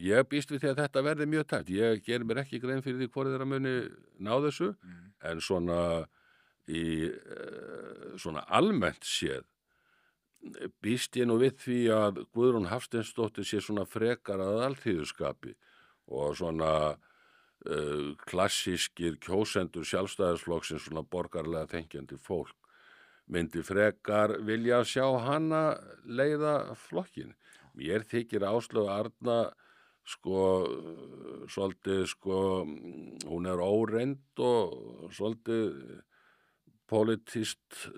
ég býst við því að þetta verði mjög tæpt. Ég geri mér ekki grein fyrir því hvort þeirra muni ná þessu, en svona svona almennt séð býst ég nú við því að Guðrún Hafsteinsdóttir sé svona frekar að alþýðuskapi og svona klassískir kjósendur Sjálfstæðisflokksins, svona borgarlega þenkjandi fólk, myndi frekar vilja sjá hana leiða flokkin. Mér þykir Áslaug Arna svolítið hún er óreynd og svolítið pólitískt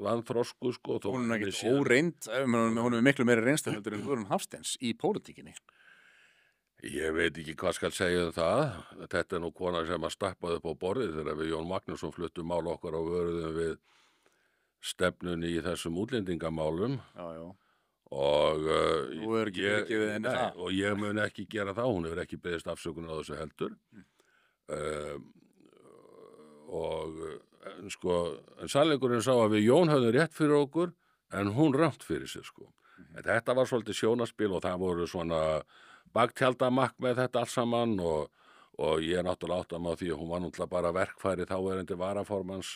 vanþrosku Hún er ekkert óreynd, hún er miklu meiri reynslu heldur en Guðrún Hafsteins í pólitíkinni. Ég veit ekki hvað skal segja um það. Þetta er nú kona sem að stappaði upp á borðið þegar við Jón Magnússon fluttum mál okkar og vöruðum við stefnunni í þessum útlendingamálum. Já. Og Þú hefur ekki gefið henni það. og ég mun ekki gera það, hún hefur ekki beðist afsökunar á þessu heldur. En sannleikurinn sá að við Jón höfðum rétt fyrir okkur en hún rangt fyrir sig En þetta var svolítið sjónarspil og það voru svona baktjaldamakk með þetta allt saman og ég náttúrulega átta mig á því að hún var náttúrulega bara verkfæri þáverandi varaformans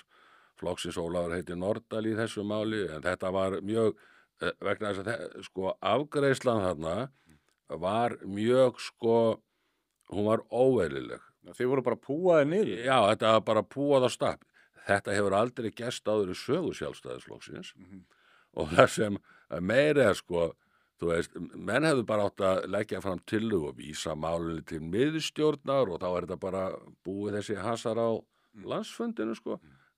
flokksins Ólafur heiti Nordal í þessu máli, en þetta var mjög vegna þess að afgreiðslan þarna var mjög hún var óeðlileg. Þið voru bara púaðir niður. Já, þetta var bara púað á stapp. Þetta hefur aldrei gerst áður í sögu Sjálfstæðisflokksins og það sem meira þú veist, menn hefðu bara átt að leggja fram tillögu og vísa málinu til miðstjórnar og þá þetta bara búið þessi hasar á landsfundinu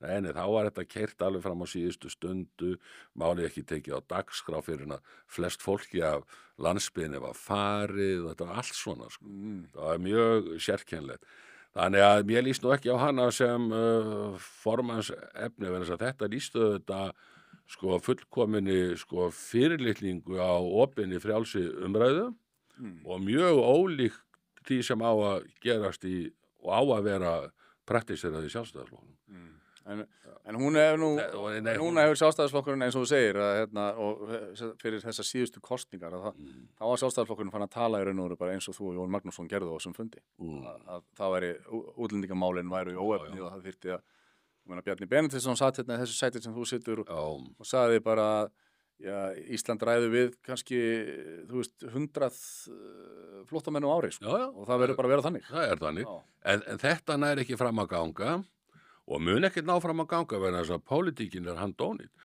Nei, þá var þetta keyrt alveg fram á síðustu stundu, málið ekki tekið á dagskrá fyrir að flest fólki af landsbyggðinni var farið og þetta var allt svona Það var mjög sérkennilegt. Þannig að mér líst nú ekki á hana sem formansefni vegna þess að þetta lýstu þetta fullkominni fyrirlitningu á opinni frjálsi umræðu og mjög ólíkt því sem á að gerast og á að vera praktíserað í Sjálfstæðisflokknum. En hún hefur Sjálfstæðisflokkurinn eins og þú segir og fyrir þessar síðustu kosningar þá var Sjálfstæðisflokkurinn fann að tala í raun og veru bara eins og þú og Jón Magnússon gerðu á þessum fundi að það væri útlendingamálin væru í óefni og það þyrfti að Bjarni Benediktsson satt hérna í þessu sæti sem þú situr og sagði bara Ísland ræðu við kannski 100 flóttamenn á ári og það verður bara að vera þannig. Það er þannig, en þetta nær ekki fram að ganga og mun ekkert ná fram að ganga vegna þess að pólitíkin er handónýtt.